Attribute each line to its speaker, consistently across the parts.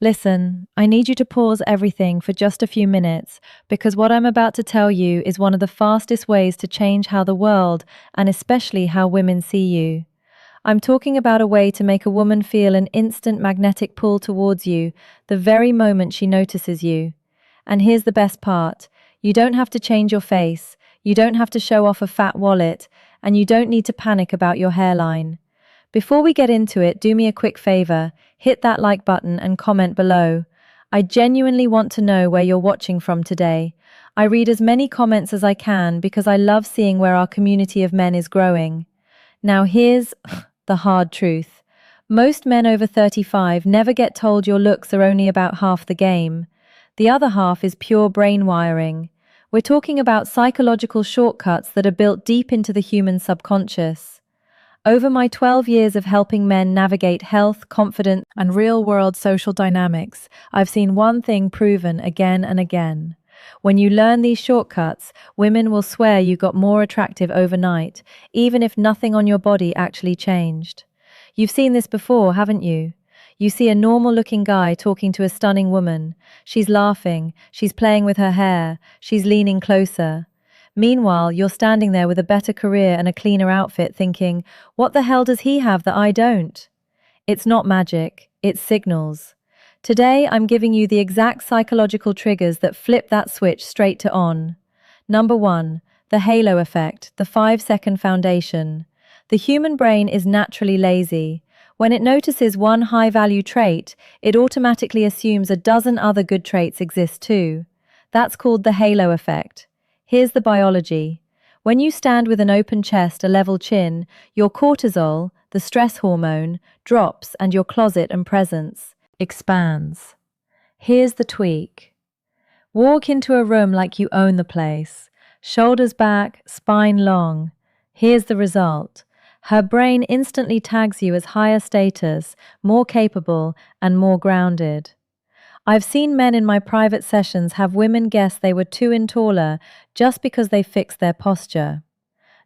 Speaker 1: Listen, I need you to pause everything for just a few minutes because what I'm about to tell you is one of the fastest ways to change how the world, and especially how women see you. I'm talking about a way to make a woman feel an instant magnetic pull towards you the very moment she notices you. And here's the best part: you don't have to change your face, you don't have to show off a fat wallet, and you don't need to panic about your hairline. Before we get into it, do me a quick favor, hit that like button and comment below. I genuinely want to know where you're watching from today. I read as many comments as I can because I love seeing where our community of men is growing. Now here's the hard truth. Most men over 35 never get told your looks are only about half the game. The other half is pure brain wiring. We're talking about psychological shortcuts that are built deep into the human subconscious. Over my 12 years of helping men navigate health, confidence, and real-world social dynamics, I've seen one thing proven again and again. When you learn these shortcuts, women will swear you got more attractive overnight, even if nothing on your body actually changed. You've seen this before, haven't you? You see a normal-looking guy talking to a stunning woman. She's laughing, she's playing with her hair, she's leaning closer. Meanwhile, you're standing there with a better career and a cleaner outfit thinking, what the hell does he have that I don't? It's not magic, it's signals. Today, I'm giving you the exact psychological triggers that flip that switch straight to on. Number 1, the halo effect, the 5-second foundation. The human brain is naturally lazy. When it notices one high-value trait, it automatically assumes a dozen other good traits exist too. That's called the halo effect. Here's the biology. When you stand with an open chest, a level chin, your cortisol, the stress hormone, drops and your closet and presence expands. Here's the tweak. Walk into a room like you own the place. Shoulders back, spine long. Here's the result. Her brain instantly tags you as higher status, more capable, and more grounded. I've seen men in my private sessions have women guess they were 2 in taller just because they fixed their posture.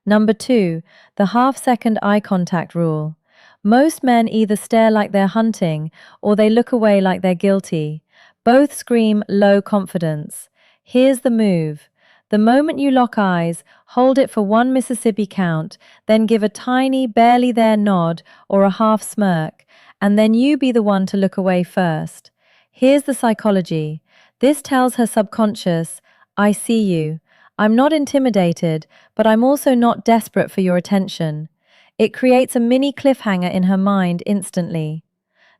Speaker 1: Number 2, the half-second eye contact rule. Most men either stare like they're hunting or they look away like they're guilty. Both scream low confidence. Here's the move. The moment you lock eyes, hold it for 1 Mississippi count, then give a tiny, barely there nod or a half smirk, and then you be the one to look away first. Here's the psychology. This tells her subconscious, I see you. I'm not intimidated, but I'm also not desperate for your attention. It creates a mini cliffhanger in her mind instantly.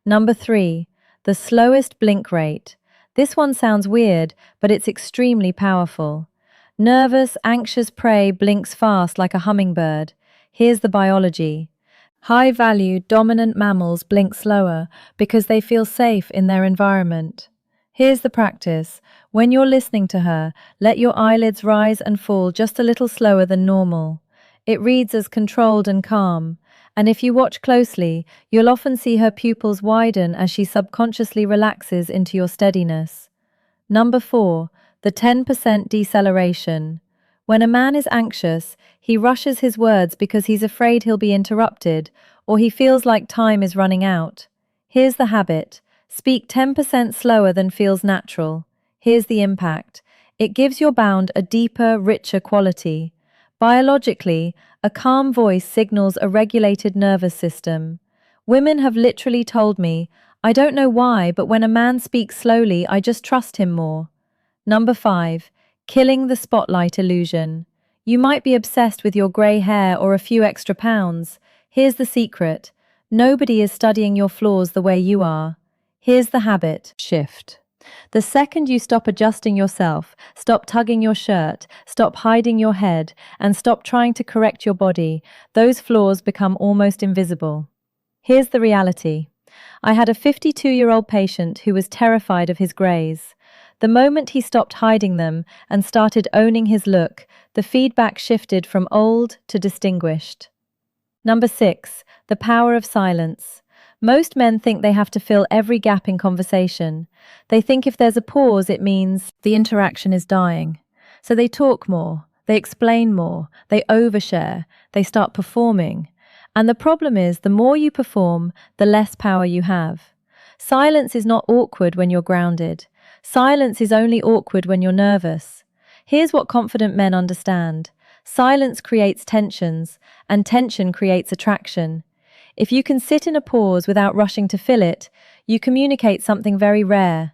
Speaker 1: Number 3, the slowest blink rate. This one sounds weird, but it's extremely powerful. Nervous, anxious prey blinks fast like a hummingbird. Here's the biology. High-value, dominant mammals blink slower because they feel safe in their environment. Here's the practice. When you're listening to her, let your eyelids rise and fall just a little slower than normal. It reads as controlled and calm, and if you watch closely, you'll often see her pupils widen as she subconsciously relaxes into your steadiness. Number 4, the 10% deceleration. When a man is anxious, he rushes his words because he's afraid he'll be interrupted, or he feels like time is running out. Here's the habit. Speak 10% slower than feels natural. Here's the impact. It gives your bound a deeper, richer quality. Biologically, a calm voice signals a regulated nervous system. Women have literally told me, I don't know why, but when a man speaks slowly, I just trust him more. Number 5. Killing the spotlight illusion. You might be obsessed with your grey hair or a few extra pounds. Here's the secret. Nobody is studying your flaws the way you are. Here's the habit shift. The second you stop adjusting yourself, stop tugging your shirt, stop hiding your head, and stop trying to correct your body, those flaws become almost invisible. Here's the reality. I had a 52-year-old patient who was terrified of his greys. The moment he stopped hiding them and started owning his look, the feedback shifted from old to distinguished. Number 6, the power of silence. Most men think they have to fill every gap in conversation. They think if there's a pause, it means the interaction is dying. So they talk more, they explain more, they overshare, they start performing. And the problem is, the more you perform, the less power you have. Silence is not awkward when you're grounded. Silence is only awkward when you're nervous. Here's what confident men understand. Silence creates tensions, and tension creates attraction. If you can sit in a pause without rushing to fill it, you communicate something very rare.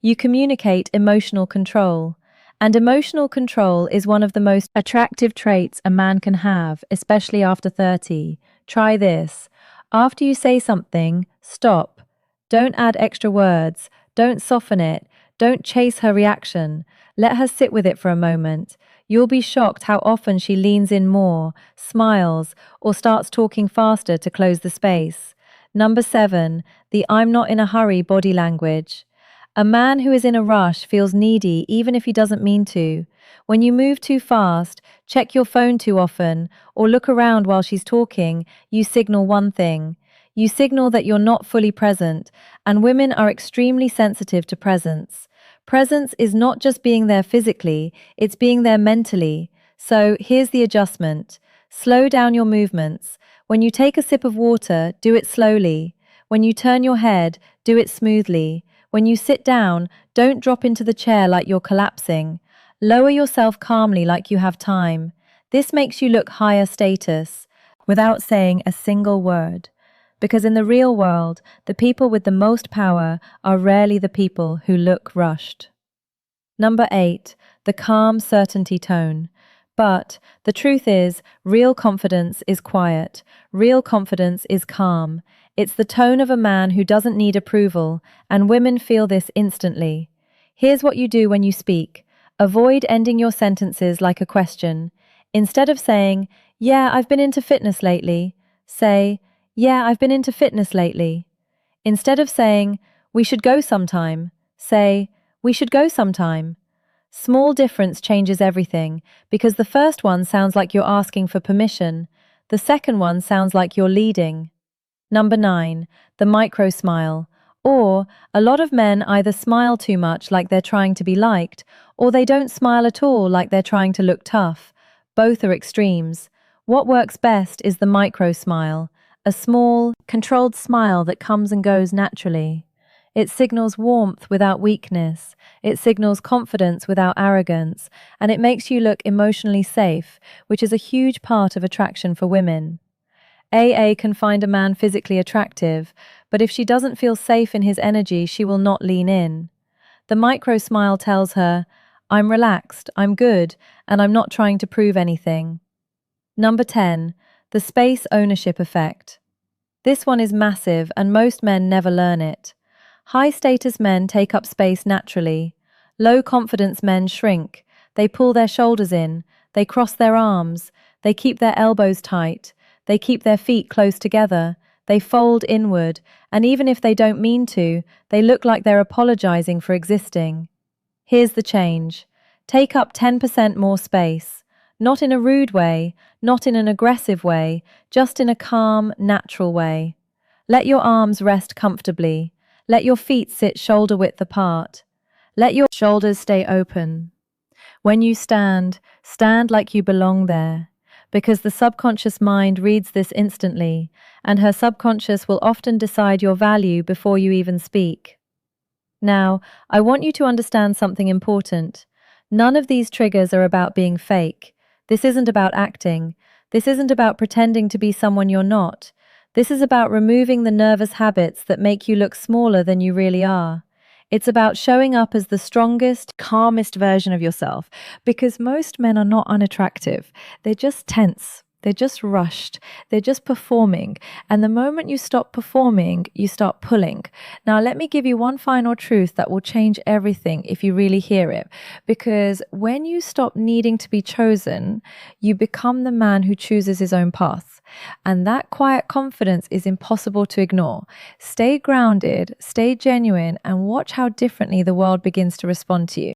Speaker 1: You communicate emotional control. And emotional control is one of the most attractive traits a man can have, especially after 30. Try this. After you say something, stop. Don't add extra words. Don't soften it. Don't chase her reaction. Let her sit with it for a moment. You'll be shocked how often she leans in more, smiles, or starts talking faster to close the space. Number 7, the I'm not in a hurry body language. A man who is in a rush feels needy even if he doesn't mean to. When you move too fast, check your phone too often, or look around while she's talking, you signal one thing. You signal that you're not fully present, and women are extremely sensitive to presence. Presence is not just being there physically, it's being there mentally. So here's the adjustment. Slow down your movements. When you take a sip of water, do it slowly. When you turn your head, do it smoothly. When you sit down, don't drop into the chair like you're collapsing. Lower yourself calmly like you have time. This makes you look higher status, without saying a single word. Because in the real world, the people with the most power are rarely the people who look rushed. Number 8, the calm certainty tone. But the truth is, real confidence is quiet. Real confidence is calm. It's the tone of a man who doesn't need approval, and women feel this instantly. Here's what you do when you speak. Avoid ending your sentences like a question. Instead of saying, "Yeah, I've been into fitness lately," say, "Yeah, I've been into fitness lately." Instead of saying, "We should go sometime," say, "We should go sometime." Small difference changes everything, because the first one sounds like you're asking for permission. The second one sounds like you're leading. Number 9, the micro smile. Or, a lot of men either smile too much like they're trying to be liked, or they don't smile at all like they're trying to look tough. Both are extremes. What works best is the micro smile, a small, controlled smile that comes and goes naturally. It signals warmth without weakness, it signals confidence without arrogance, and it makes you look emotionally safe, which is a huge part of attraction for women. AA can find a man physically attractive, but if she doesn't feel safe in his energy, she will not lean in. The micro smile tells her, "I'm relaxed, I'm good, and I'm not trying to prove anything." Number 10, the space ownership effect. This one is massive, and most men never learn it. High-status men take up space naturally. Low-confidence men shrink. They pull their shoulders in. They cross their arms. They keep their elbows tight. They keep their feet close together. They fold inward. And even if they don't mean to, they look like they're apologizing for existing. Here's the change. Take up 10% more space. Not in a rude way, not in an aggressive way, just in a calm, natural way. Let your arms rest comfortably. Let your feet sit shoulder-width apart. Let your shoulders stay open. When you stand, stand like you belong there, because the subconscious mind reads this instantly, and her subconscious will often decide your value before you even speak. Now, I want you to understand something important. None of these triggers are about being fake. This isn't about acting. This isn't about pretending to be someone you're not. This is about removing the nervous habits that make you look smaller than you really are. It's about showing up as the strongest, calmest version of yourself, because most men are not unattractive. They're just tense. They're just rushed. They're just performing. And the moment you stop performing, you start pulling. Now, let me give you one final truth that will change everything if you really hear it. Because when you stop needing to be chosen, you become the man who chooses his own path. And that quiet confidence is impossible to ignore. Stay grounded, stay genuine, and watch how differently the world begins to respond to you.